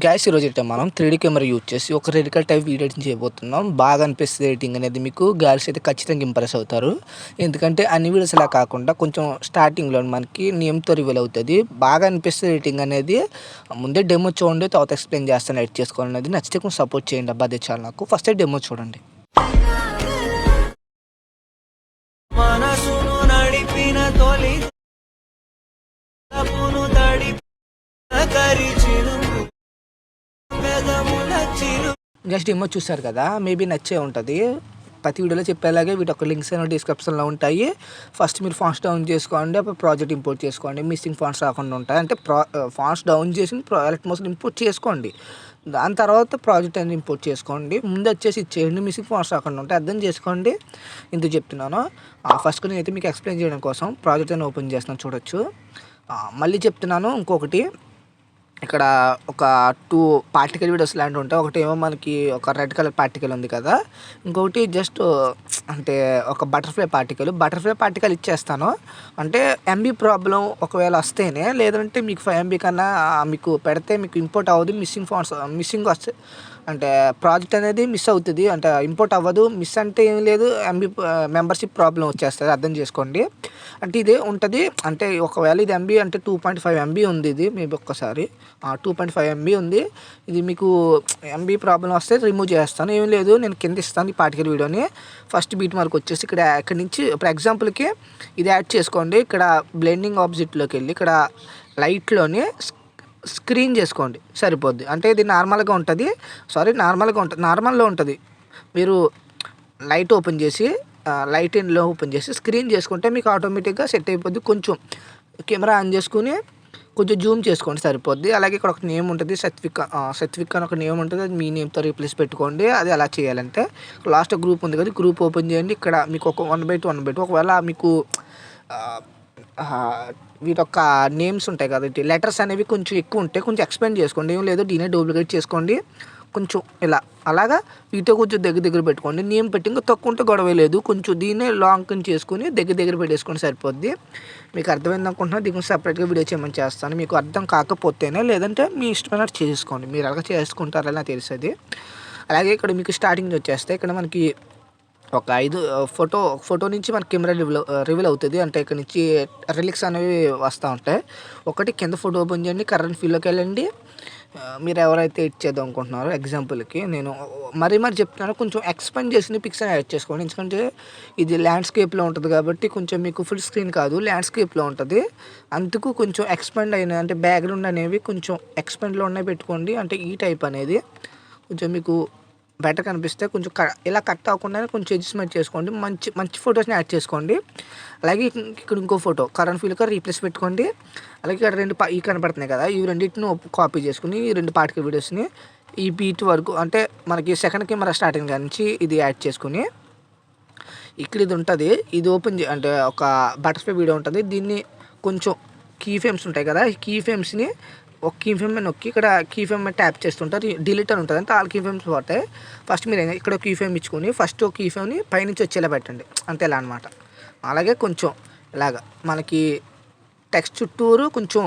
Gas ఈరోజు అయితే మనం 3D కెమెరా యూజ్ చేసి ఒక రెడికల్ టైప్ వీడియో ఎడిటింగ్ చేయబోతున్నాం. బాగా అనిపిస్తుంది ఎడిటింగ్ అనేది మీకు. గర్ల్స్ అయితే ఖచ్చితంగా ఇంప్రెస్ అవుతారు. ఎందుకంటే అన్ని వీడియోస్ అలా కాకుండా కొంచెం స్టార్టింగ్లో మనకి నేమ్తో రివీల్ అవుతుంది. బాగా అనిపిస్తుంది ఎడిటింగ్ అనేది. ముందే డెమో చూడండి, తర్వాత ఎక్స్ప్లెయిన్ చేస్తాను ఎడిట్ చేసుకోవాలనేది. నచ్చితే కొంచెం సపోర్ట్ చేయండి అబ్బా, అదే చాలా నాకు. ఫస్ట్ అయితే డెమో చూడండి. మనసును నడిపిన తొలి జస్ట్ డెమో చూసారు కదా, మేబీ నచ్చే ఉంటుంది. ప్రతి వీడియోలో చెప్పేలాగే వీటి ఒక లింక్స్ అనేవి డిస్క్రిప్షన్లో ఉంటాయి. ఫస్ట్ మీరు ఫాన్స్ డౌన్ చేసుకోండి, అప్పుడు ప్రాజెక్ట్ ఇంపోర్ట్ చేసుకోండి. మిస్సింగ్ ఫాన్స్ రాకుండా ఉంటాయి. అంటే ఫాన్స్ డౌన్ చేసి అట్మోస్ఫియర్ ఇంపోర్ట్ చేసుకోండి. దాని తర్వాత ప్రాజెక్ట్ అనేది ఇంపోర్ట్ చేసుకోండి. ముందు వచ్చేసి ఇచ్చేయండి, మిస్సింగ్ ఫాన్స్ రాకుండా ఉంటాయి. అర్థం చేసుకోండి ఎందుకు చెప్తున్నాను. ఫస్ట్ నేను అయితే మీకు ఎక్స్ప్లెయిన్ చేయడం కోసం ప్రాజెక్ట్ అని ఓపెన్ చేస్తున్నాను, చూడొచ్చు. మళ్ళీ చెప్తున్నాను ఇంకొకటి. ఇక్కడ ఒక 2 పార్టికల్ వీడియోస్ లాంటివి ఉంటాయి. ఒకటేమో మనకి ఒక రెడ్ కలర్ పార్టికల్ ఉంది కదా, ఇంకొకటి జస్ట్ అంటే ఒక బటర్ఫ్లై పార్టికల్ ఇచ్చేస్తాను. అంటే ఎంబీ ప్రాబ్లం ఒకవేళ వస్తేనే, లేదంటే మీకు 5 MB కన్నా మీకు పెడితే మీకు ఇంపోర్ట్ అవ్వదు. మిస్సింగ్ వస్తే అంటే ప్రాజెక్ట్ అనేది మిస్ అవుతుంది, అంటే ఇంపోర్ట్ అవ్వదు. మిస్ అంటే ఏం లేదు, ఎంబీ మెంబర్షిప్ ప్రాబ్లం వచ్చేస్తుంది. అర్థం చేసుకోండి. అంటే ఇదే ఉంటుంది. అంటే ఒకవేళ ఇది ఎంబీ అంటే 2.5 MB ఉంది. ఇది మేబీ ఒక్కసారి 2.5 MB ఉంది. ఇది మీకు ఎంబీ ప్రాబ్లం వస్తే రిమూవ్ చేస్తాను. ఏం లేదు, నేను కింద ఇస్తాను ఈ పార్టికల్ వీడియోని. ఫస్ట్ బీట్ మార్క్ వచ్చేసి ఇక్కడ నుంచి ఇప్పుడు ఎగ్జాంపుల్కి ఇది యాడ్ చేసుకోండి. ఇక్కడ బ్లెండింగ్ ఆబ్జెక్ట్లోకి వెళ్ళి ఇక్కడ లైట్లోని స్క్రీన్ చేసుకోండి, సరిపోద్ది. అంటే ఇది నార్మల్గా ఉంటుంది. నార్మల్లో ఉంటుంది. మీరు లైట్ ఓపెన్ చేసి లైట్ ఇన్లో ఓపెన్ చేసి స్క్రీన్ చేసుకుంటే మీకు ఆటోమేటిక్గా సెట్ అయిపోద్ది. కొంచెం కెమెరా ఆన్ చేసుకుని కొంచెం జూమ్ చేసుకోండి, సరిపోద్ది. అలాగే ఇక్కడ ఒక నేమ్ ఉంటుంది, సత్విక్ అని ఒక నేమ్ ఉంటుంది. అది మీ నేమ్తో రీప్లేస్ పెట్టుకోండి. అది అలా చేయాలంటే లాస్ట్ గ్రూప్ ఉంది కదా, గ్రూప్ ఓపెన్ చేయండి. ఇక్కడ మీకు ఒక 1/2 ఒకవేళ మీకు వీటొక్క నేమ్స్ ఉంటాయి కాబట్టి లెటర్స్ అనేవి కొంచెం ఎక్కువ ఉంటాయి, కొంచెం ఎక్స్పెండ్ చేసుకోండి. ఏం లేదు, దీనే డూప్లికేట్ చేసుకోండి. కొంచెం అలాగా వీటితో కొంచెం దగ్గర పెట్టుకోండి. నేమ్ పెట్టి ఇంకా తక్కువ ఉంటే గొడవ లేదు. కొంచెం దీన్నే లాంగ్ చేసుకుని దగ్గర పెట్టేసుకొని సరిపోద్ది. మీకు అర్థమైంది అనుకుంటున్నా. దీనికి సపరేట్గా వీడియో చేయమని చేస్తాను. మీకు అర్థం కాకపోతేనే, లేదంటే మీ ఇష్టమైనట్టు చేసుకోండి. మీరు అలాగే చేసుకుంటారని తెలుస్తుంది. అలాగే ఇక్కడ మీకు స్టార్టింగ్ వచ్చేస్తే ఇక్కడ మనకి ఒక 5 ఫోటో నుంచి మనకి కెమెరా రివీల్ అవుతుంది. అంటే ఇక్కడ నుంచి రిలిక్స్ అనేవి వస్తూ ఉంటాయి. ఒకటి కింద ఫోటో ఓపెన్ చేయండి, కరెంట్ ఫీల్డ్లోకి వెళ్ళండి. మీరు ఎవరైతే ఎడిట్ చేద్దాం అనుకుంటున్నారో ఎగ్జాంపుల్కి నేను మరీ చెప్తున్నాను, కొంచెం ఎక్స్పెండ్ చేసిన పిక్స్ యాడ్ చేసుకోండి. ఎందుకంటే ఇది ల్యాండ్స్కేప్లో ఉంటుంది కాబట్టి కొంచెం మీకు ఫుల్ స్క్రీన్ కాదు, ల్యాండ్స్కేప్లో ఉంటుంది. అందుకు కొంచెం ఎక్స్పెండ్ అయిన అంటే బ్యాక్గ్రౌండ్ అనేవి కొంచెం ఎక్స్పెండ్లో ఉన్నాయి పెట్టుకోండి. అంటే ఈ టైప్ అనేది కొంచెం మీకు బెటర్ కనిపిస్తే కొంచెం ఇలా కట్ అవ్వకుండా కొంచెం అడ్జస్ట్మెంట్ చేసుకోండి. మంచి ఫొటోస్ని యాడ్ చేసుకోండి. అలాగే ఇక్కడ ఇంకో ఫోటో కరెంట్ ఫీల్డ్గా రీప్లేస్ పెట్టుకోండి. అలాగే ఇక్కడ 2 ఈ కనపడుతున్నాయి కదా, ఈ రెండింటిని కాపీ చేసుకుని ఈ 2 పార్టికల్ వీడియోస్ని ఈ బీట్ వరకు అంటే మనకి సెకండ్ కెమెరా స్టార్టింగ్ నుంచి ఇది యాడ్ చేసుకుని ఇక్కడ ఇది ఉంటుంది. ఇది ఓపెన్ అంటే ఒక బటర్ఫ్లై వీడియో ఉంటుంది. దీన్ని కొంచెం కీ ఫ్రేమ్స్ ఉంటాయి కదా, ఈ కీ ఫ్రేమ్స్ని ఒక కీ ఫ్రేమ్ నొక్కి ఇక్కడ కీ ఫ్రేమ్ ట్యాప్ చేస్తుంటారు. డిలీట్ అని ఉంటుంది, అంటే 4 కీ ఫ్రేమ్స్ పోతాయి. ఫస్ట్ మీరు ఇక్కడ కీ ఫ్రేమ్ ఇచ్చుకొని ఫస్ట్ ఒక కీ ఫ్రేమ్ని పైనుంచి వచ్చేలా పెట్టండి, అంతే ఇలా అనమాట. అలాగే కొంచెం ఇలాగా మనకి టెక్స్ట్ చుట్టూరు కొంచెం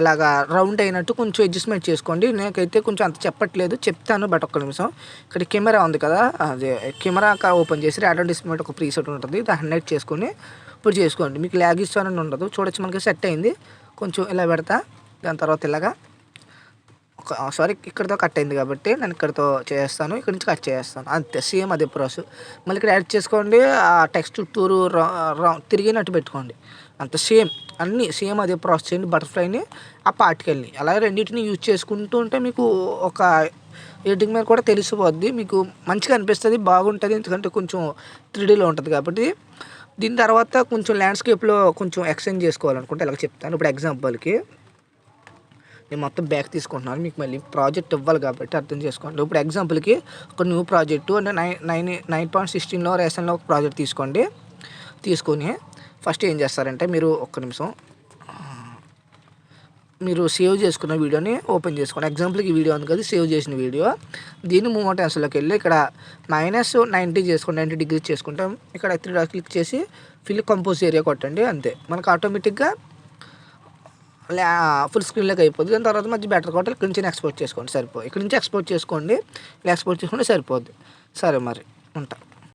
ఇలాగా రౌండ్ అయినట్టు కొంచెం అడ్జస్ట్మెంట్ చేసుకోండి. నాకైతే కొంచెం అంత చెప్పట్లేదు, చెప్తాను. బట్ ఒక్క నిమిషం. ఇక్కడ కెమెరా ఉంది కదా, అదే కెమెరా ఓపెన్ చేసి ర్యాండమ్ డిస్ప్లే ఒక ప్రీసెట్ ఉంటుంది, దాన్ని హైలైట్ చేసుకొని ఇప్పుడు చేసుకోండి. మీకు ల్యాగ్ ఇస్తానని ఉండదు. చూడొచ్చు మనకి సెట్ అయింది. కొంచెం ఇలా పెడతా, దాని తర్వాత ఇలాగా ఇక్కడితో కట్ అయింది కాబట్టి నేను ఇక్కడితో చేస్తాను, ఇక్కడ నుంచి కట్ చేస్తాను, అంతే. సేమ్ అదే ప్రాసెస్. మళ్ళీ ఇక్కడ యాడ్ చేసుకోండి. ఆ టెక్స్ట్ చుట్టూరు తిరిగినట్టు పెట్టుకోండి, అంత సేమ్. అన్నీ సేమ్ అదే ప్రాసెస్ చేయండి. బటర్ఫ్లైని ఆ పార్టికల్ని అలాగే రెండింటిని యూజ్ చేసుకుంటూ ఉంటే మీకు ఒక ఎడిటింగ్ మీద కూడా తెలిసిపోద్ది. మీకు మంచిగా అనిపిస్తుంది, బాగుంటుంది. ఎందుకంటే కొంచెం 3Dలో ఉంటుంది కాబట్టి. దీని తర్వాత కొంచెం ల్యాండ్స్కేప్లో కొంచెం ఎక్స్టెండ్ చేసుకోవాలనుకుంటే ఇలా చెప్తాను. ఇప్పుడు ఎగ్జాంపుల్కి నేను మొత్తం బ్యాక్ తీసుకుంటున్నాను, మీకు మళ్ళీ ప్రాజెక్ట్ ఇవ్వాలి కాబట్టి అర్థం చేసుకోండి. ఇప్పుడు ఎగ్జాంపుల్కి ఒక న్యూ ప్రాజెక్టు అంటే 9.16లో రేషన్లో ఒక ప్రాజెక్ట్ తీసుకొని ఫస్ట్ ఏం చేస్తారంటే మీరు ఒక్క నిమిషం మీరు సేవ్ చేసుకున్న వీడియోని ఓపెన్ చేసుకోండి. ఎగ్జాంపుల్కి ఈ వీడియో ఉంది కదా, సేవ్ చేసిన వీడియో. దీన్ని మూమెంట్ ఆన్సర్లోకి వెళ్ళి ఇక్కడ -90 చేసుకోండి, 90 డిగ్రీస్ చేసుకుంటాం. ఇక్కడ 3 క్లిక్ చేసి ఫిల్ కంపోజ్ ఏరియా కొట్టండి, అంతే. మనకు ఆటోమేటిక్గా ఫుల్ స్క్రీన్లోకి అయిపోద్ది. దాని తర్వాత మధ్య బెటర్ కాబట్టి ఇక్కడి నుంచి ఎక్స్పోర్ట్ చేసుకోండి సరిపోదు. ఇక్కడి నుంచి ఎక్స్పోర్ట్ చేసుకోండి, ఇలా ఎక్స్పోర్ట్ చేసుకుంటే సరిపోద్ది. సరే మరి ఉంటా.